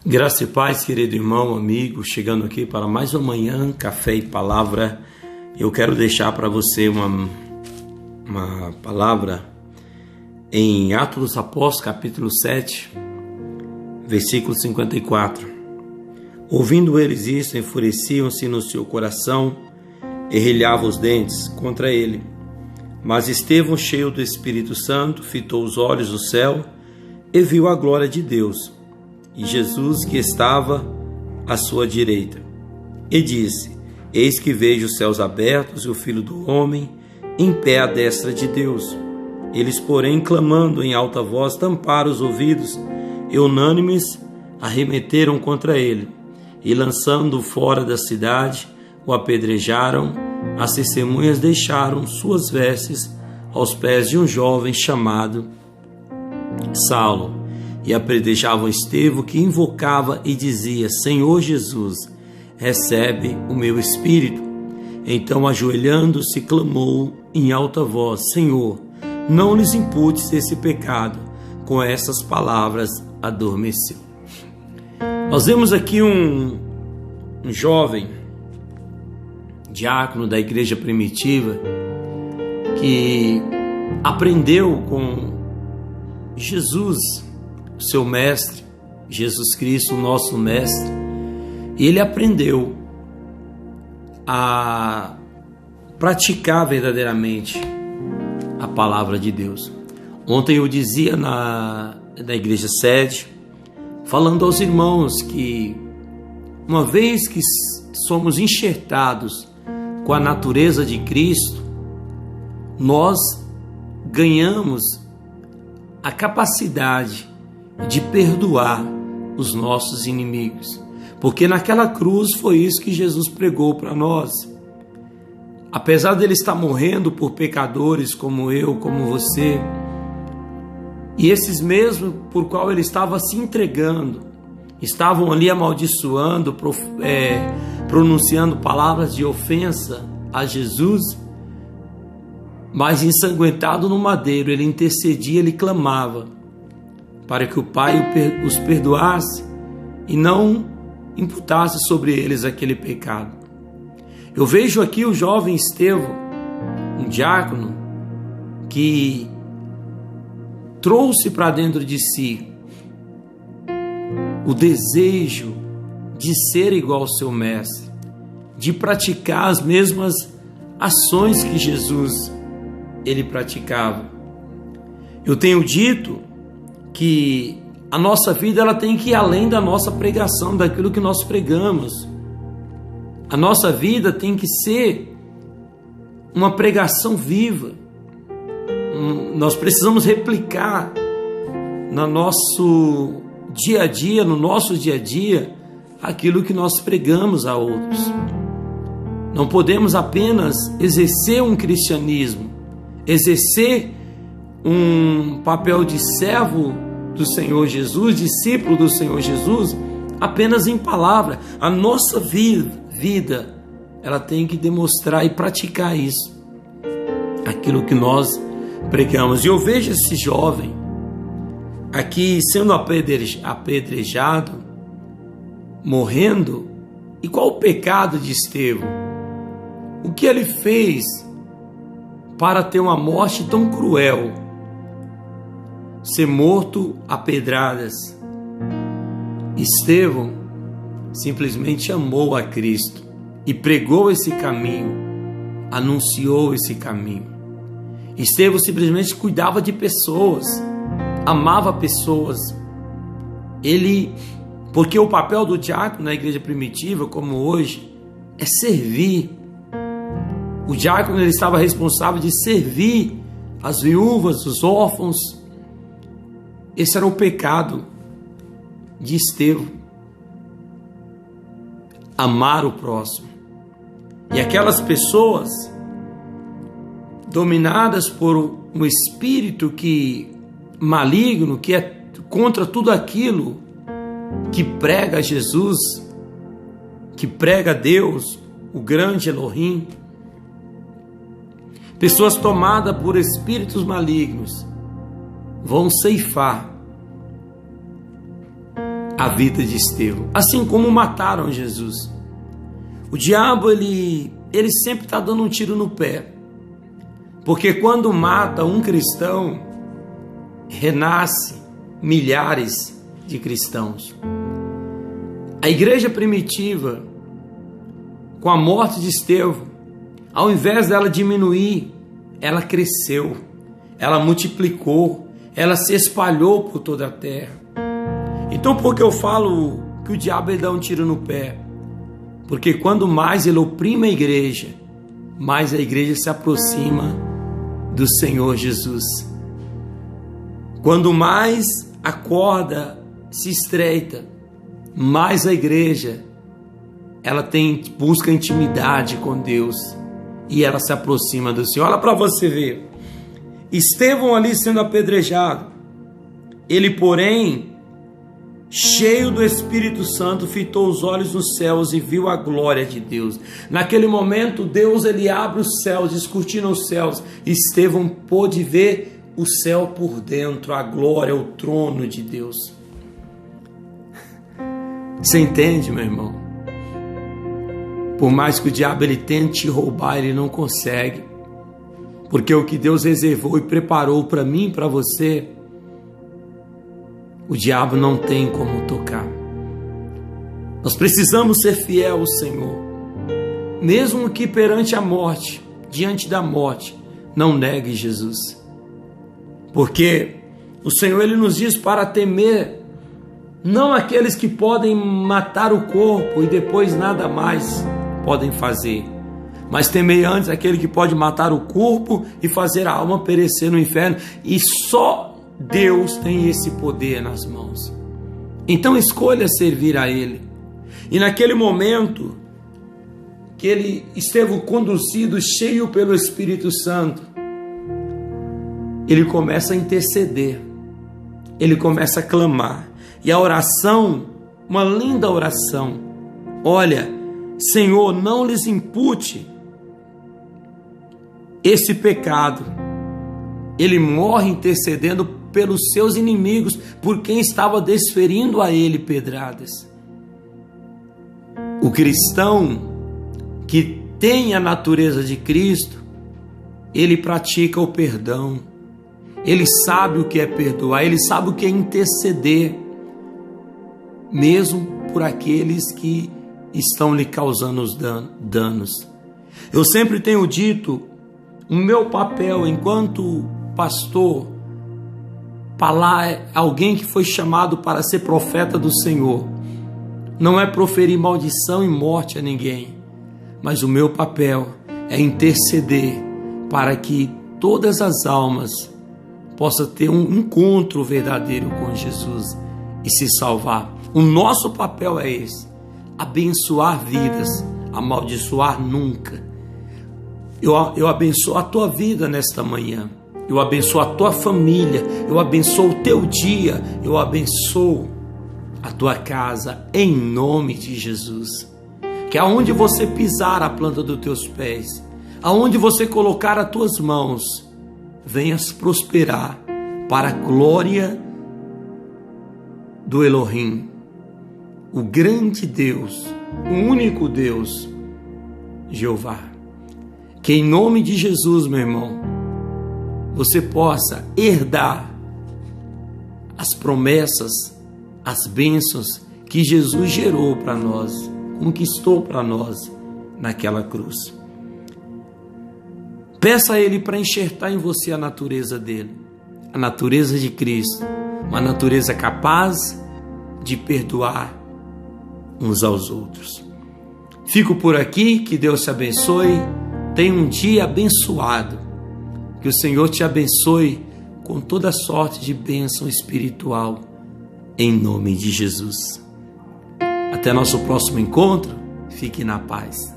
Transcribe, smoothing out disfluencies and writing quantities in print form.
Graça e paz, querido irmão, amigo, chegando aqui para mais uma manhã, café e palavra. Eu quero deixar para você uma palavra em Atos dos Apóstolos, capítulo 7, versículo 54. Ouvindo eles isso, enfureciam-se no seu coração e rilhavam os dentes contra ele. Mas Estevão, cheio do Espírito Santo, fitou os olhos do céu e viu a glória de Deus e Jesus que estava à sua direita. E disse: Eis que vejo os céus abertos e o Filho do Homem em pé à destra de Deus. Eles, porém, clamando em alta voz, tamparam os ouvidos e unânimes arremeteram contra ele, e lançando-o fora da cidade, o apedrejaram. As testemunhas deixaram suas vestes aos pés de um jovem chamado Saulo, e apedrejavam Estevão, que invocava e dizia: Senhor Jesus, recebe o meu espírito. Então, ajoelhando-se, clamou em alta voz: Senhor, não lhes imputes esse pecado. Com essas palavras, adormeceu. Nós vemos aqui um jovem diácono da igreja primitiva que aprendeu com Jesus, seu mestre, Jesus Cristo, o nosso mestre, e ele aprendeu a praticar verdadeiramente a palavra de Deus. Ontem eu dizia na igreja sede, falando aos irmãos que uma vez que somos enxertados com a natureza de Cristo, nós ganhamos a capacidade de perdoar os nossos inimigos, porque naquela cruz foi isso que Jesus pregou para nós. Apesar dele estar morrendo por pecadores como eu, como você, e esses mesmos por qual ele estava se entregando, estavam ali amaldiçoando, pronunciando palavras de ofensa a Jesus, mas ensanguentado no madeiro, ele intercedia, ele clamava para que o Pai os perdoasse e não imputasse sobre eles aquele pecado. Eu vejo aqui o jovem Estevão, um diácono, que trouxe para dentro de si o desejo de ser igual ao seu mestre, de praticar as mesmas ações que Jesus ele praticava. Eu tenho dito que a nossa vida ela tem que ir além da nossa pregação, daquilo que nós pregamos. A nossa vida tem que ser uma pregação viva. Nós precisamos replicar no nosso dia a dia, aquilo que nós pregamos a outros. Não podemos apenas exercer um cristianismo, exercer um papel de servo do Senhor Jesus, discípulo do Senhor Jesus, apenas em palavra. A nossa vida, ela tem que demonstrar e praticar isso, aquilo que nós pregamos. E eu vejo esse jovem aqui sendo apedrejado, morrendo. E qual o pecado de Estevão? O que ele fez para ter uma morte tão cruel? Ser morto a pedradas. Estevão simplesmente amou a Cristo e pregou esse caminho, anunciou esse caminho. Estevão simplesmente cuidava de pessoas, amava pessoas. Porque o papel do diácono na igreja primitiva, como hoje, é servir. O diácono ele estava responsável de servir as viúvas, os órfãos. Esse era o pecado de Estevão, amar o próximo. E aquelas pessoas dominadas por um espírito maligno, que é contra tudo aquilo que prega Jesus, que prega Deus, o grande Elohim. Pessoas tomadas por espíritos malignos vão ceifar a vida de Estevão, assim como mataram Jesus. O diabo, ele sempre está dando um tiro no pé, porque quando mata um cristão, renasce milhares de cristãos. A igreja primitiva, com a morte de Estevão, ao invés dela diminuir, ela cresceu, ela multiplicou, ela se espalhou por toda a terra. Então, por que eu falo que o diabo ele dá um tiro no pé? Porque quando mais ele oprime a igreja, mais a igreja se aproxima do Senhor Jesus. Quando mais a corda se estreita, mais a igreja ela busca intimidade com Deus e ela se aproxima do Senhor. Olha para você ver, Estevão ali sendo apedrejado, ele porém, cheio do Espírito Santo, fitou os olhos nos céus e viu a glória de Deus. Naquele momento, Deus ele abre os céus, descortina os céus. Estevão pôde ver o céu por dentro, a glória, o trono de Deus. Você entende, meu irmão? Por mais que o diabo ele tente te roubar, ele não consegue. Porque o que Deus reservou e preparou para mim e para você, o diabo não tem como tocar. Nós precisamos ser fiel ao Senhor. Mesmo que perante a morte, diante da morte, não negue Jesus. Porque o Senhor ele nos diz para temer, não aqueles que podem matar o corpo e depois nada mais podem fazer, mas temer antes aquele que pode matar o corpo e fazer a alma perecer no inferno. E só Deus tem esse poder nas mãos. Então escolha servir a Ele. E naquele momento que ele esteve conduzido, cheio pelo Espírito Santo, ele começa a interceder, ele começa a clamar. E a oração, uma linda oração, olha, Senhor, não lhes impute esse pecado. Ele morre intercedendo pelos seus inimigos, por quem estava desferindo a ele pedradas. O cristão que tem a natureza de Cristo, ele pratica o perdão, ele sabe o que é perdoar, ele sabe o que é interceder, mesmo por aqueles que estão lhe causando os danos. Eu sempre tenho dito, o meu papel enquanto pastor, alguém que foi chamado para ser profeta do Senhor, não é proferir maldição e morte a ninguém, mas o meu papel é interceder para que todas as almas possam ter um encontro verdadeiro com Jesus e se salvar. O nosso papel é esse: abençoar vidas, amaldiçoar nunca. Eu abençoo a tua vida nesta manhã, eu abençoo a tua família, eu abençoo o teu dia, eu abençoo a tua casa, em nome de Jesus. Que aonde você pisar a planta dos teus pés, aonde você colocar as tuas mãos, venhas prosperar para a glória do Elohim, o grande Deus, o único Deus, Jeová. Que em nome de Jesus, meu irmão, você possa herdar as promessas, as bênçãos que Jesus gerou para nós, conquistou para nós naquela cruz. Peça a Ele para enxertar em você a natureza dele, a natureza de Cristo, uma natureza capaz de perdoar uns aos outros. Fico por aqui, que Deus te abençoe, tenha um dia abençoado, que o Senhor te abençoe com toda sorte de bênção espiritual, em nome de Jesus. Até nosso próximo encontro, fique na paz.